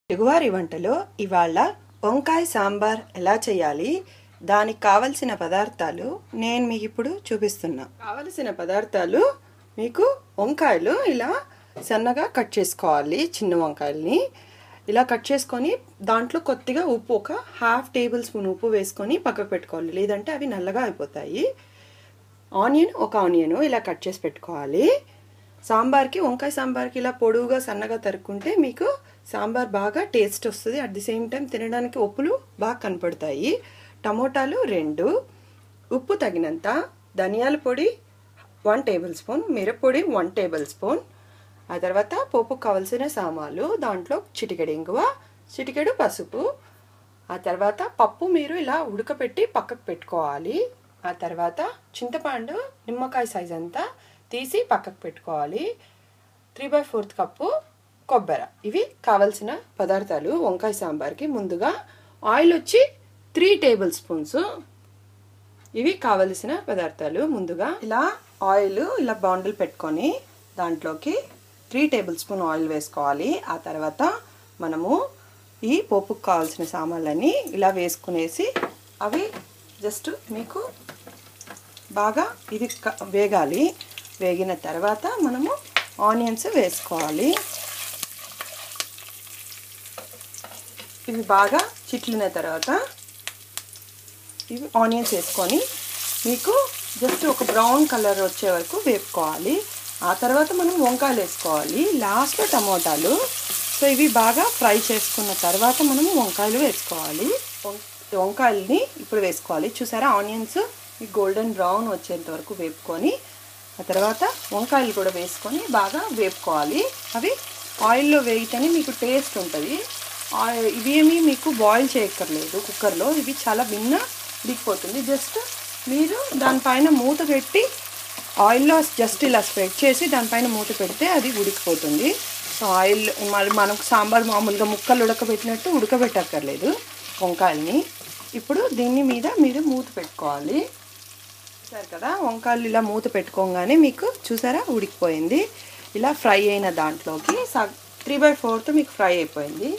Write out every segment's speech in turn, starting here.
తెలుగువారి వంటలో ఇవాళ వంకాయ సాంబార్ ఎలా చేయాలి, దానికి కావలసిన పదార్థాలు నేను మీకు ఇప్పుడు చూపిస్తున్నా. కావలసిన పదార్థాలు మీకు వంకాయలు ఇలా సన్నగా కట్ చేసుకోవాలి. చిన్న వంకాయల్ని ఇలా కట్ చేసుకొని దాంట్లో కొద్దిగా ఉప్పు, ఒక ½ టేబుల్ స్పూన్ ఉప్పు వేసుకొని పక్కకు పెట్టుకోవాలి, లేదంటే అవి నల్లగా అయిపోతాయి. ఒక ఆనియన్ ఇలా కట్ చేసి పెట్టుకోవాలి. సాంబార్కి, వంకాయ సాంబార్కి ఇలా పొడువుగా సన్నగా తరుక్కుంటే మీకు సాంబార్ బాగా టేస్ట్ వస్తుంది. అట్ ది సేమ్ టైం తినడానికి ఉప్పులు బాగా కనపడతాయి. టమోటాలు 2, ఉప్పు తగినంత, ధనియాల పొడి 1 టేబుల్ స్పూన్, మిరప్పొడి 1 టేబుల్ స్పూన్. ఆ తర్వాత పోపుకు కావలసిన సామాన్లు, దాంట్లో చిటికెడు ఇంగువ, చిటికెడు పసుపు. ఆ తర్వాత పప్పు మీరు ఇలా ఉడకపెట్టి పక్కకు పెట్టుకోవాలి. ఆ తర్వాత చింతపండు నిమ్మకాయ సైజ్ అంతా తీసి పక్కకు పెట్టుకోవాలి. 3/4 కప్పు కొబ్బరి. ఇవి కావలసిన పదార్థాలు వంకాయ సాంబార్కి. ముందుగా ఆయిల్ వచ్చి 3 టేబుల్ స్పూన్స్. ఇవి కావలసిన పదార్థాలు. ముందుగా ఇలా ఆయిల్ ఇలా బాండిల్ పెట్టుకొని దాంట్లోకి 3 టేబుల్ స్పూన్ ఆయిల్ వేసుకోవాలి. ఆ తర్వాత మనము ఈ పోపుకు కావాల్సిన సామాన్లన్నీ ఇలా వేసుకునేసి అవి జస్ట్ మీకు బాగా ఇది వేగాలి. వేగిన తర్వాత మనము ఆనియన్స్ వేసుకోవాలి. ఇవి బాగా చిట్లిన తర్వాత ఇవి ఆనియన్స్ వేసుకొని మీకు జస్ట్ ఒక బ్రౌన్ కలర్ వచ్చే వరకు వేపుకోవాలి. ఆ తర్వాత మనం వంకాయలు వేసుకోవాలి, లాస్ట్లో టమోటాలు. సో ఇవి బాగా ఫ్రై చేసుకున్న తర్వాత మనము వంకాయలు వేసుకోవాలి. వంకాయలని ఇప్పుడు వేసుకోవాలి. చూసారా, ఆనియన్స్ ఈ గోల్డెన్ బ్రౌన్ వచ్చేంత వరకు వేపుకొని ఆ తర్వాత వంకాయలు కూడా వేసుకొని బాగా వేపుకోవాలి. అవి ఆయిల్లో వేగితేనే మీకు టేస్ట్ ఉంటుంది. ఇవేమీ మీకు బాయిల్ చేయక్కర్లేదు కుక్కర్లో, ఇవి చాలా భిన్న ఉడికిపోతుంది. జస్ట్ మీరు దానిపైన మూత పెట్టి ఆయిల్లో జస్ట్ ఇలా స్ప్రెడ్ చేసి దానిపైన మూత పెడితే అది ఉడికిపోతుంది. సో ఆయిల్ మనకు సాంబార్ మామూలుగా ముక్కలు ఉడకబెట్టినట్టు ఉడకబెట్టక్కర్లేదు వంకాయల్ని. ఇప్పుడు దీని మీద మీరు మూత పెట్టుకోవాలి. చూసారు కదా, వంకాయలు ఇలా మూత పెట్టుకోగానే మీకు చూసారా ఉడికిపోయింది. ఇలా ఫ్రై అయిన దాంట్లోకి 3/4 మీకు ఫ్రై అయిపోయింది.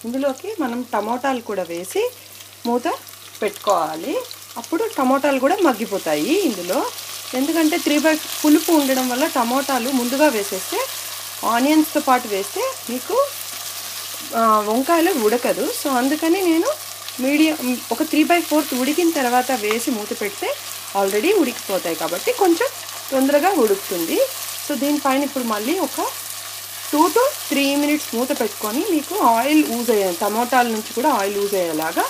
ఇందులోకి మనం టమోటాలు కూడా వేసి మూత పెట్టుకోవాలి. అప్పుడు టమోటాలు కూడా మగ్గిపోతాయి ఇందులో. ఎందుకంటే పులుపు ఉండడం వల్ల టమోటాలు ముందుగా వేసేస్తే ఆనియన్స్తో పాటు వేస్తే మీకు వంకాయలు ఉడకదు. సో అందుకని నేను మీడియం ఒక 3/4 ఉడికిన తర్వాత వేసి మూత పెడితే ఆల్రెడీ ఉడికిపోతాయి కాబట్టి కొంచెం తొందరగా ఉడుకుతుంది. సో దీనిపైన ఇప్పుడు మళ్ళీ ఒక 2 to 3 minutes మూత పెట్టుకొని మీకు ఆయిల్ యూజ్ అయ్యే, టమోటాల నుంచి కూడా ఆయిల్ యూజ్ అయ్యేలాగా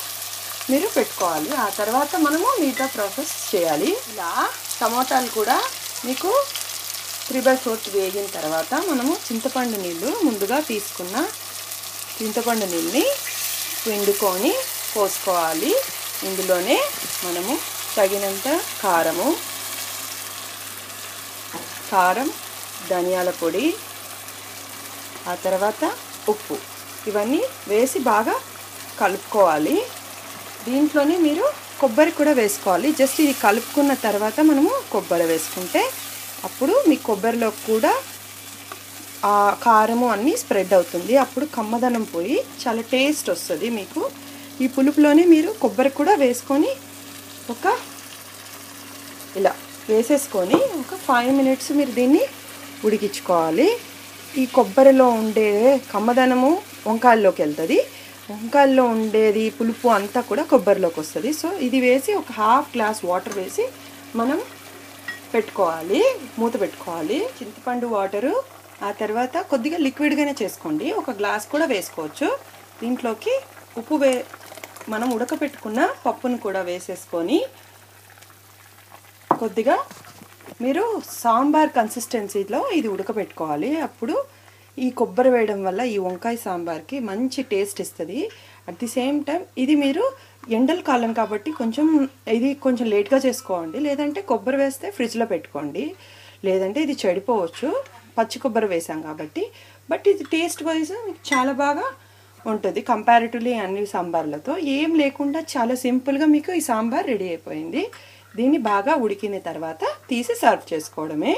మీరు పెట్టుకోవాలి. ఆ తర్వాత మనము మిగతా ప్రాసెస్ చేయాలి. ఇలా టమోటాలు కూడా మీకు 3/4 వేగిన తర్వాత మనము చింతపండు నీళ్ళు, ముందుగా తీసుకున్న చింతపండు నీళ్ళని పిండుకొని పోసుకోవాలి. ఇందులోనే మనము తగినంత కారం, ధనియాల పొడి, ఆ తర్వాత ఉప్పు, ఇవన్నీ వేసి బాగా కలుపుకోవాలి. దీంట్లోనే మీరు కొబ్బరి కూడా వేసుకోవాలి. జస్ట్ ఇది కలుపుకున్న తర్వాత మనము కొబ్బరి వేసుకుంటే అప్పుడు మీ కొబ్బరిలో కూడా ఆ కారము అన్నీ స్ప్రెడ్ అవుతుంది. అప్పుడు కమ్మదనం పోయి చాలా టేస్ట్ వస్తుంది మీకు. ఈ పులుపులోనే మీరు కొబ్బరి కూడా వేసుకొని ఇలా వేసేసుకొని ఒక 5 minutes మీరు దీన్ని ఉడికించుకోవాలి. ఈ కొబ్బరిలో ఉండే కమ్మదనము వంకాయల్లోకి వెళ్తుంది, వంకాయల్లో ఉండేది పులుపు అంతా కూడా కొబ్బరిలోకి వస్తుంది. సో ఇది వేసి ఒక ½ గ్లాస్ వాటర్ వేసి మనం పెట్టుకోవాలి, మూత పెట్టుకోవాలి. చింతపండు వాటరు, ఆ తర్వాత కొద్దిగా లిక్విడ్గానే చేసుకోండి, ఒక గ్లాస్ కూడా వేసుకోవచ్చు. దీంట్లోకి ఉప్పు మనం ఉడకపెట్టుకున్న పప్పును కూడా వేసేసుకొని కొద్దిగా మీరు సాంబార్ కన్సిస్టెన్సీలో ఇది ఉడకపెట్టుకోవాలి. అప్పుడు ఈ కొబ్బరి వేయడం వల్ల ఈ వంకాయ సాంబార్కి మంచి టేస్ట్ ఇస్తుంది. అట్ ది సేమ్ టైం ఇది మీరు ఎండల కాలం కాబట్టి ఇది కొంచెం లేట్గా చేసుకోండి, లేదంటే కొబ్బరి వేస్తే ఫ్రిడ్జ్లో పెట్టుకోండి, లేదంటే ఇది చెడిపోవచ్చు పచ్చి కొబ్బరి వేసాం కాబట్టి. బట్ ఇది టేస్ట్ వైజ్ చాలా బాగా ఉంటుంది కంపారిటివ్లీ అన్ని సాంబార్లతో. ఏం లేకుండా చాలా సింపుల్గా మీకు ఈ సాంబార్ రెడీ అయిపోయింది. దీన్ని బాగా ఉడికిన తర్వాత తీసి సర్వ్ చేసుకోవడమే.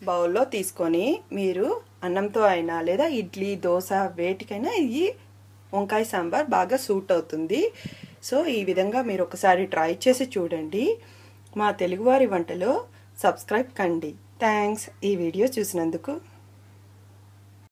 బౌల్లో తీసుకొని మీరు అన్నంతో అయినా లేదా ఇడ్లీ, దోశ వేటికైనా ఇది వంకాయ సాంబార్ బాగా సూట్ అవుతుంది. సో ఈ విధంగా మీరు ఒకసారి ట్రై చేసి చూడండి. మా తెలుగువారి వంటలో సబ్స్క్రైబ్ కండి. థ్యాంక్స్ ఈ వీడియో చూసినందుకు.